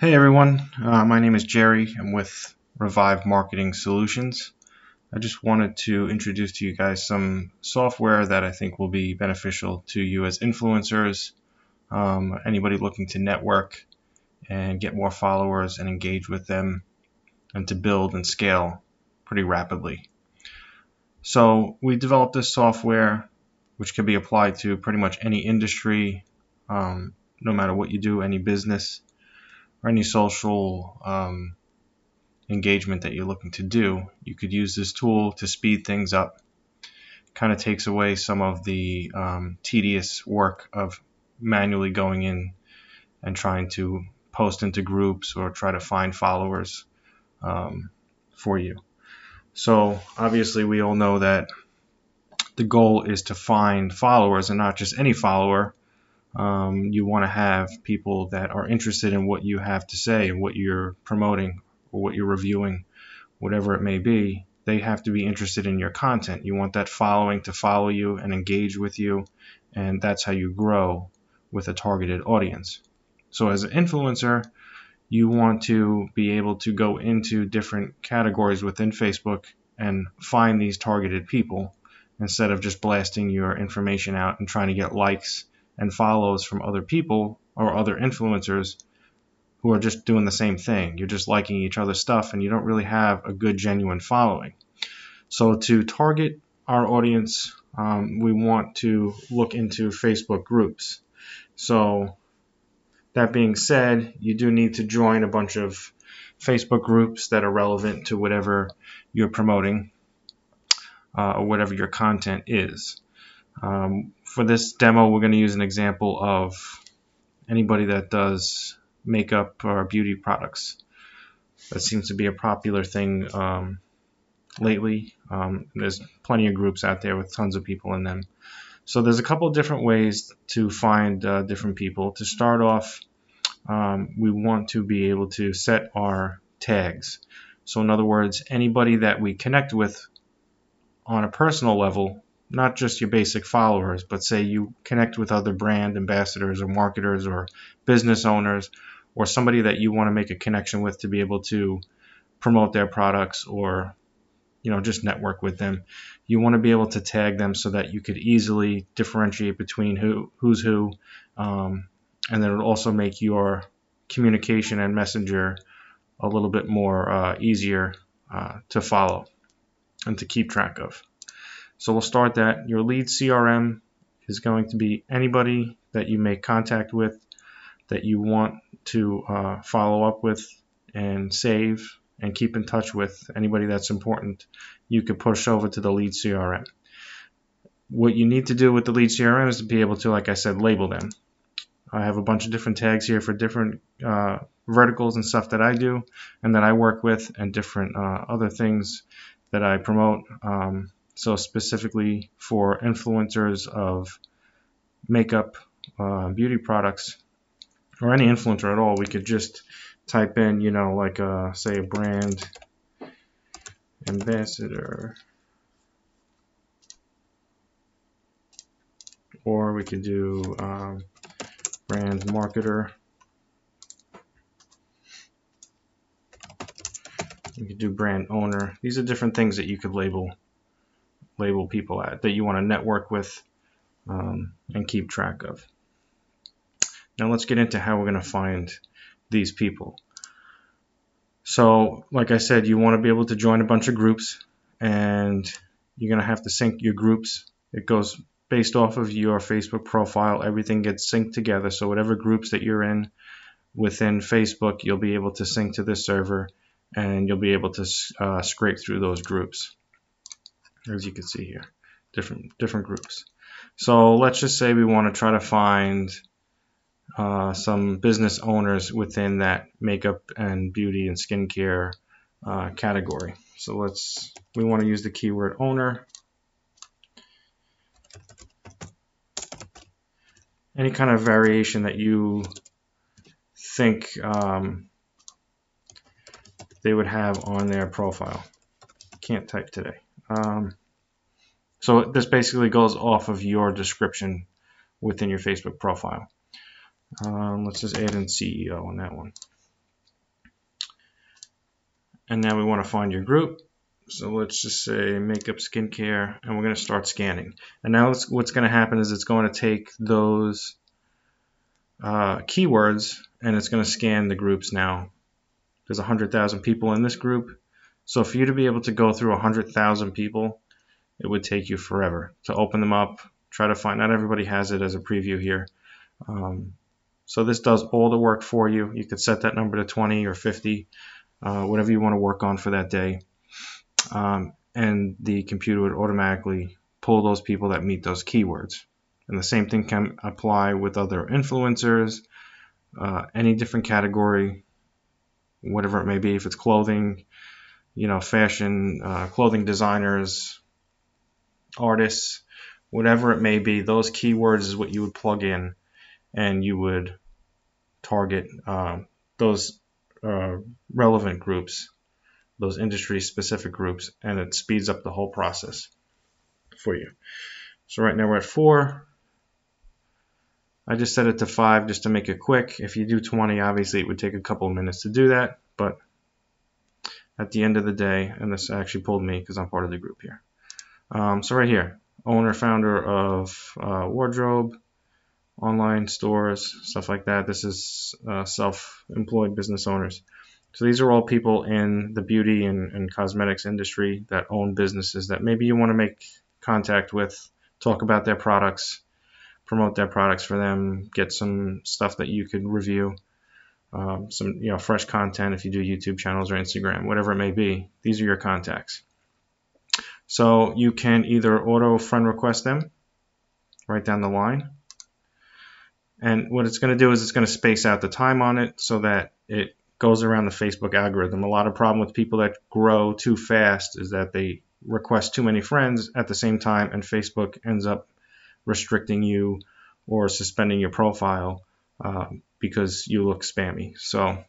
Hey everyone, my name is Jerry. I'm with Revive Marketing Solutions. I just wanted to introduce to you guys some software that I think will be beneficial to you as influencers, anybody looking to network and get more followers and engage with them and to build and scale pretty rapidly. So we developed this software which can be applied to pretty much any industry, no matter what you do, any business or any social engagement that you're looking to do. You could use this tool to speed things up. Kind of takes away some of the tedious work of manually going in and trying to post into groups or try to find followers for you. So obviously we all know that the goal is to find followers, and not just any follower. You want to have people that are interested in what you have to say and what you're promoting or what you're reviewing, whatever it may be. They have to be interested in your content. You want that following to follow you and engage with you, and that's how you grow with a targeted audience. So as an influencer, you want to be able to go into different categories within Facebook and find these targeted people instead of just blasting your information out and trying to get likes and follows from other people or other influencers who are just doing the same thing. You're just liking each other's stuff and you don't really have a good, genuine following. So to target our audience, we want to look into Facebook groups. So that being said, you do need to join a bunch of Facebook groups that are relevant to whatever you're promoting or whatever your content is. For this demo, we're going to use an example of anybody that does makeup or beauty products. That seems to be a popular thing lately. There's plenty of groups out there with tons of people in them. So there's a couple of different ways to find different people. To start off, we want to be able to set our tags. So in other words, anybody that we connect with on a personal level, not just your basic followers, but say you connect with other brand ambassadors or marketers or business owners or somebody that you want to make a connection with to be able to promote their products or just network with them. You want to be able to tag them so that you could easily differentiate between who's who, and then it'll also make your communication and messenger a little bit more easier to follow and to keep track of. So we'll start that. Your lead CRM is going to be anybody that you make contact with that you want to follow up with and save and keep in touch with. Anybody that's important, you could push over to the lead CRM. What you need to do with the lead CRM is to be able to, like I said, label them. I have a bunch of different tags here for different verticals and stuff that I do and that I work with, and different other things that I promote. So specifically for influencers of makeup, beauty products, or any influencer at all, we could just type in, say a brand ambassador, or we could do brand marketer. You could do brand owner. These are different things that you could label people at that you want to network with and keep track of. Now let's get into how we're going to find these people. So like I said, you want to be able to join a bunch of groups, and you're going to have to sync your groups. It goes based off of your Facebook profile. Everything gets synced together. So whatever groups that you're in within Facebook, you'll be able to sync to this server, and you'll be able to scrape through those groups. As you can see here, different groups. So let's just say we want to try to find some business owners within that makeup and beauty and skincare category. So we want to use the keyword owner. Any kind of variation that you think they would have on their profile. Can't type today. So this basically goes off of your description within your Facebook profile. Let's just add in CEO on that one. And now we want to find your group. So let's just say makeup, skincare, and we're going to start scanning. And now what's going to happen is it's going to take those keywords and it's going to scan the groups now. There's 100,000 people in this group. So for you to be able to go through 100,000 people, it would take you forever to open them up, try to find, not everybody has it as a preview here. So this does all the work for you. You could set that number to 20 or 50, whatever you want to work on for that day. And the computer would automatically pull those people that meet those keywords. And the same thing can apply with other influencers, any different category, whatever it may be. If it's clothing, fashion, clothing designers, artists, whatever it may be, those keywords is what you would plug in, and you would target those relevant groups, those industry-specific groups, and it speeds up the whole process for you. So right now we're at 4. I just set it to 5 just to make it quick. If you do 20, obviously it would take a couple of minutes to do that, but at the end of the day, and this actually pulled me because I'm part of the group here. So right here, owner, founder of wardrobe, online stores, stuff like that. This is self-employed business owners. So these are all people in the beauty and cosmetics industry that own businesses that maybe you want to make contact with, talk about their products, promote their products for them, get some stuff that you could review, some fresh content if you do YouTube channels or Instagram, whatever it may be. These are your contacts. So you can either auto friend request them right down the line. And what it's going to do is it's going to space out the time on it so that it goes around the Facebook algorithm. A lot of problem with people that grow too fast is that they request too many friends at the same time, and Facebook ends up restricting you or suspending your profile because you look spammy. So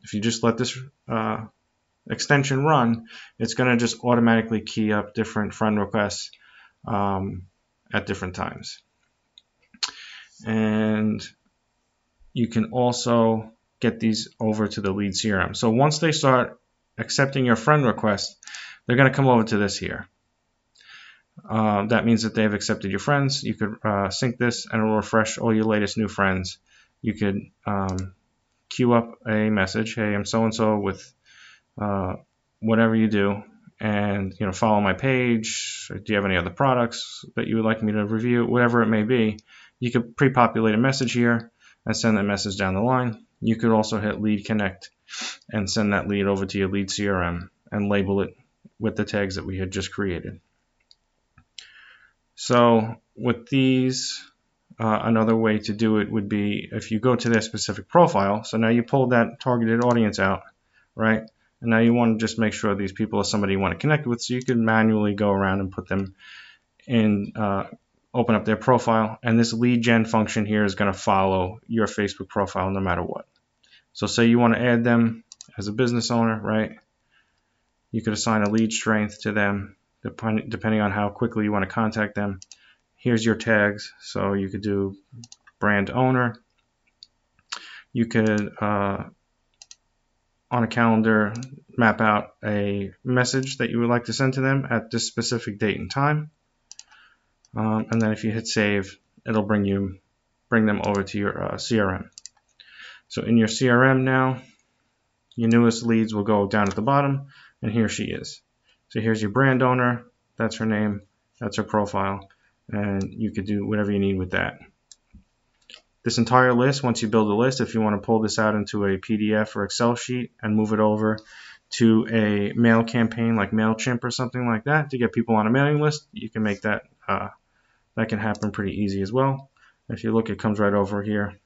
if you just let this extension run, it's going to just automatically key up different friend requests at different times. And you can also get these over to the lead CRM. So once they start accepting your friend request, they're going to come over to this here. That means that they've accepted your friends. You could sync this and it will refresh all your latest new friends. You could queue up a message, hey, I'm so-and-so with whatever you do, and follow my page. Do you have any other products that you would like me to review? Whatever it may be. You could pre-populate a message here and send that message down the line. You could also hit lead connect and send that lead over to your lead CRM and label it with the tags that we had just created. So with these, another way to do it would be if you go to their specific profile. So now you pulled that targeted audience out, right? And now you want to just make sure these people are somebody you want to connect with, so you can manually go around and put them in, open up their profile. And this lead gen function here is going to follow your Facebook profile no matter what. So say you want to add them as a business owner, right? You could assign a lead strength to them depending on how quickly you want to contact them. Here's your tags. So you could do brand owner. You could, on a calendar, map out a message that you would like to send to them at this specific date and time. And then if you hit save, it'll bring them over to your CRM. So in your CRM now, your newest leads will go down at the bottom, and here she is. So here's your brand owner. That's her name. That's her profile. And you could do whatever you need with that. This entire list, once you build a list, if you want to pull this out into a PDF or Excel sheet and move it over to a mail campaign like MailChimp or something like that to get people on a mailing list, you can make that. That can happen pretty easy as well. If you look, it comes right over here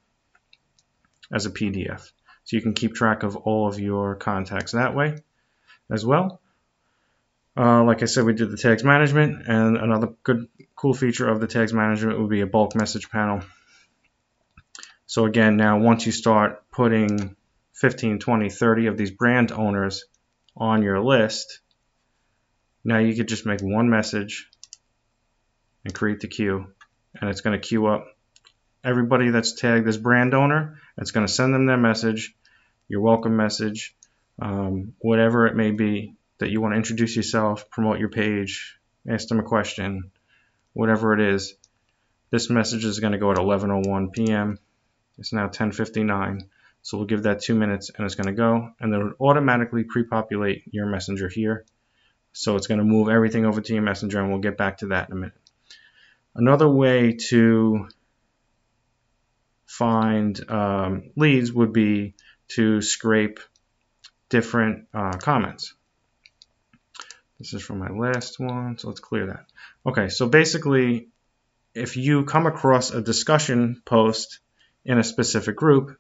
as a PDF. So you can keep track of all of your contacts that way as well. Like I said, we did the tags management, and another cool feature of the tags management would be a bulk message panel. So again, now once you start putting 15, 20, 30 of these brand owners on your list, now you could just make one message and create the queue, and it's going to queue up everybody that's tagged as brand owner. It's going to send them their message, your welcome message, whatever it may be that you want to introduce yourself, promote your page, ask them a question, whatever it is. This message is going to go at 11:01 p.m. It's now 10:59. So we'll give that 2 minutes and it's going to go, and then it'll automatically pre-populate your messenger here. So it's going to move everything over to your messenger, and we'll get back to that in a minute. Another way to find leads would be to scrape different comments. This is from my last one, so let's clear that. Okay, so basically, if you come across a discussion post in a specific group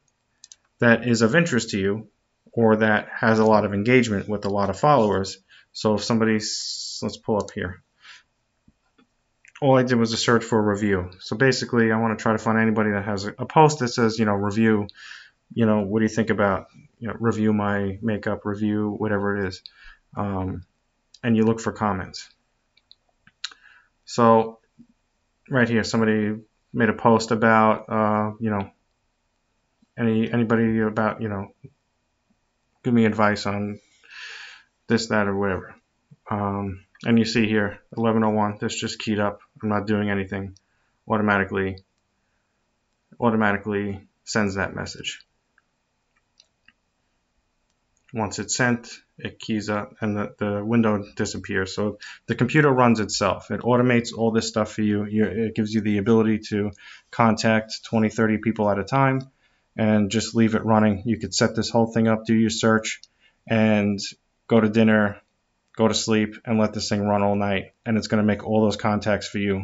that is of interest to you, or that has a lot of engagement with a lot of followers, so if somebody's, let's pull up here. All I did was a search for a review. So basically, I want to try to find anybody that has a post that says, review, what do you think about, review my makeup, review whatever it is. And you look for comments. So right here, somebody made a post about, anybody about, give me advice on this, that, or whatever. And you see here, 11:01, this just keyed up. I'm not doing anything. Automatically sends that message. Once it's sent, it keys up and the window disappears. So the computer runs itself. It automates all this stuff for you. It gives you the ability to contact 20, 30 people at a time and just leave it running. You could set this whole thing up, do your search, and go to dinner, go to sleep, and let this thing run all night. And it's going to make all those contacts for you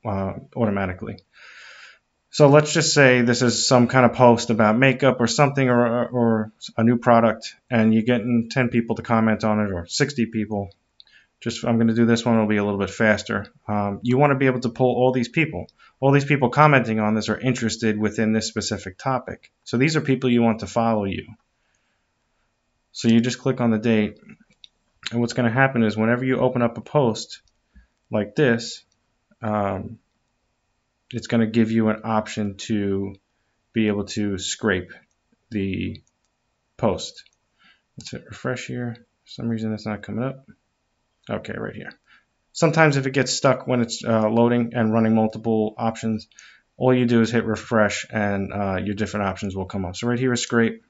automatically. So let's just say this is some kind of post about makeup or something, or a new product, and you're getting 10 people to comment on it, or 60 people. I'm going to do this one, it'll be a little bit faster. You want to be able to pull all these people. All these people commenting on this are interested within this specific topic. So these are people you want to follow you. So you just click on the date, and what's going to happen is whenever you open up a post like this, it's going to give you an option to be able to scrape the post. Let's hit refresh here. For some reason it's not coming up. Okay, right here. Sometimes if it gets stuck when it's loading and running multiple options, all you do is hit refresh and your different options will come up. So right here is scrape.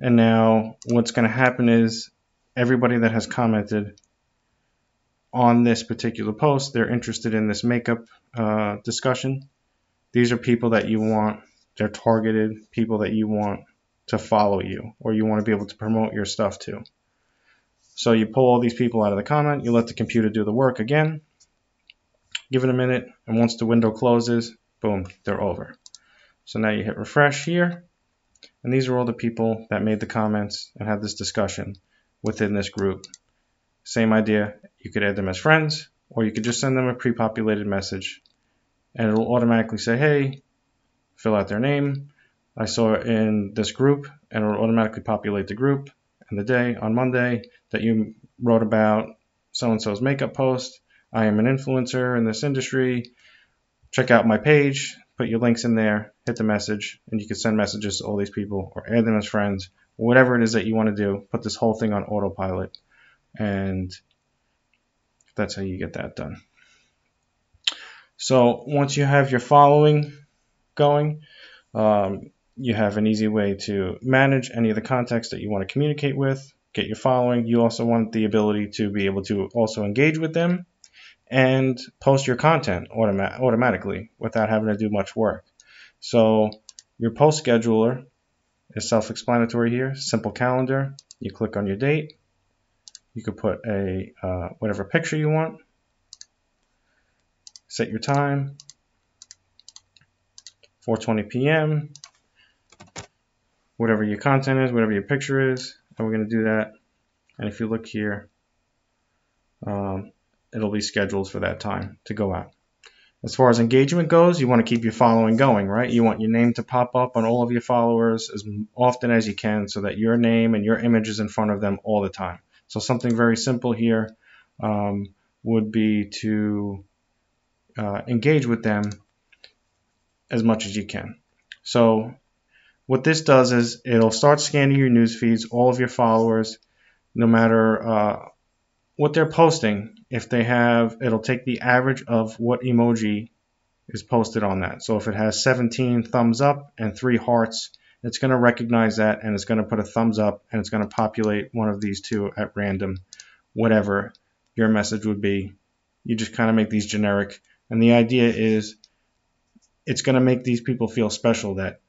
And now what's going to happen is everybody that has commented on this particular post, they're interested in this makeup discussion. These are people that you want, they're targeted people that you want to follow you, or you want to be able to promote your stuff to. So you pull all these people out of the comment, you let the computer do the work again, give it a minute, and once the window closes, boom, they're over. So now you hit refresh here, and these are all the people that made the comments and had this discussion within this group. Same idea, you could add them as friends, or you could just send them a pre-populated message, and it'll automatically say, hey, fill out their name. I saw it in this group, and it'll automatically populate the group and the day on Monday that you wrote about so-and-so's makeup post. I am an influencer in this industry. Check out my page, put your links in there, hit the message, and you can send messages to all these people or add them as friends. Whatever it is that you want to do, put this whole thing on autopilot, and that's how you get that done. So once you have your following going, you have an easy way to manage any of the contacts that you want to communicate with, get your following. You also want the ability to be able to also engage with them and post your content automatically without having to do much work. So your post scheduler is self-explanatory here. Simple calendar. You click on your date. You could put a whatever picture you want. Set your time. 4:20 p.m. Whatever your content is, whatever your picture is, and we're going to do that. And if you look here, it'll be scheduled for that time to go out. As far as engagement goes, you want to keep your following going, right? You want your name to pop up on all of your followers as often as you can so that your name and your image is in front of them all the time. So something very simple here would be to engage with them as much as you can. So What this does is it'll start scanning your news feeds, all of your followers, no matter what they're posting. If they have, it'll take the average of what emoji is posted on that. So if it has 17 thumbs up and 3 hearts, it's going to recognize that and it's going to put a thumbs up and it's going to populate one of these two at random, whatever your message would be. You just kind of make these generic. And the idea is it's going to make these people feel special, that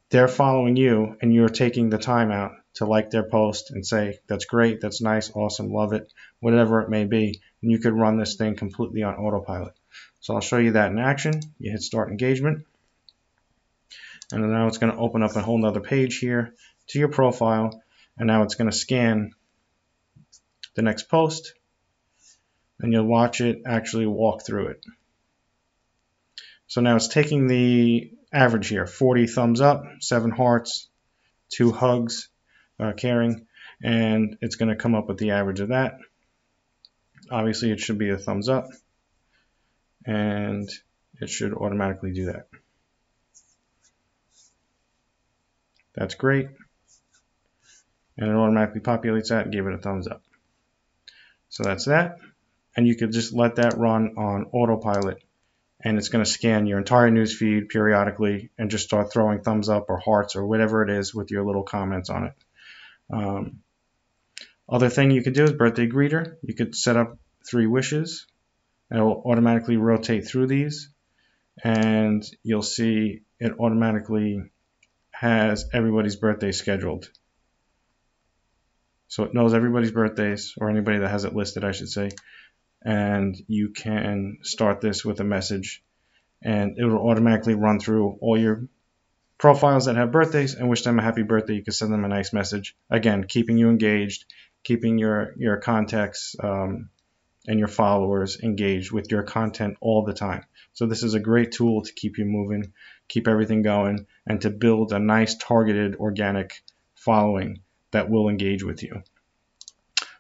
they're following you and you're taking the time out to like their post and say, that's great, that's nice, awesome, love it, whatever it may be. And you could run this thing completely on autopilot. So I'll show you that in action. You hit start engagement. And now it's going to open up a whole nother page here to your profile. And now it's going to scan the next post. And you'll watch it actually walk through it. So now it's taking the average here, 40 thumbs up, 7 hearts, 2 hugs, caring, and it's going to come up with the average of that. Obviously, it should be a thumbs up, and it should automatically do that. That's great. And it automatically populates that and gave it a thumbs up. So that's that. And you could just let that run on autopilot, and it's going to scan your entire news feed periodically and just start throwing thumbs up or hearts or whatever it is with your little comments on it. Other thing you could do is birthday greeter. You could set up 3 wishes. It will automatically rotate through these, and you'll see it automatically has everybody's birthday scheduled. So it knows everybody's birthdays, or anybody that has it listed, I should say. And you can start this with a message, and it will automatically run through all your profiles that have birthdays and wish them a happy birthday. You can send them a nice message. Again, keeping you engaged, keeping your contacts and your followers engaged with your content all the time. So this is a great tool to keep you moving, keep everything going, and to build a nice targeted organic following that will engage with you.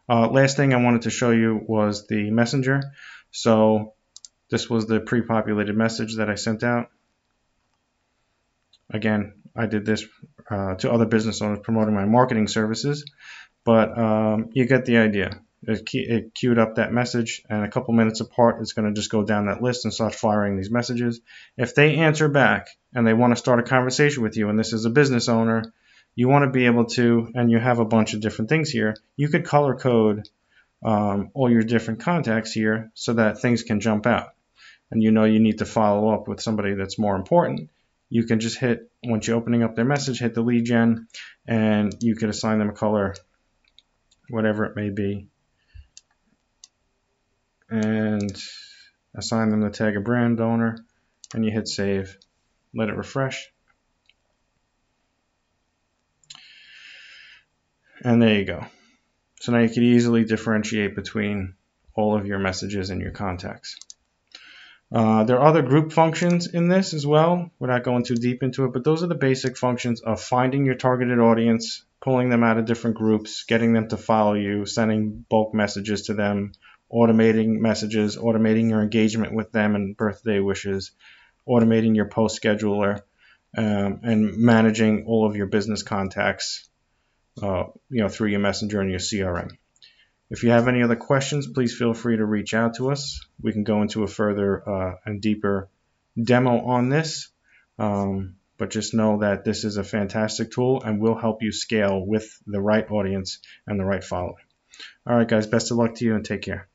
Last thing I wanted to show you was the messenger. So this was the pre-populated message that I sent out. Again, I did this to other business owners promoting my marketing services, but you get the idea. It queued up that message, and a couple minutes apart, it's going to just go down that list and start firing these messages. If they answer back and they want to start a conversation with you, and this is a business owner, you want to be able to, and you have a bunch of different things here, you could color code all your different contacts here so that things can jump out. And you know you need to follow up with somebody that's more important. You can just hit, once you're opening up their message, hit the lead gen, and you can assign them a color, whatever it may be, and assign them the tag of brand owner, and you hit save, let it refresh, and there you go. So now you can easily differentiate between all of your messages and your contacts. There are other group functions in this as well, without going too deep into it, but those are the basic functions of finding your targeted audience, pulling them out of different groups, getting them to follow you, sending bulk messages to them, automating messages, automating your engagement with them and birthday wishes, automating your post scheduler, and managing all of your business contacts through your messenger and your CRM. If you have any other questions, please feel free to reach out to us. We can go into a further and deeper demo on this, but just know that this is a fantastic tool and will help you scale with the right audience and the right following. All right, guys, best of luck to you and take care.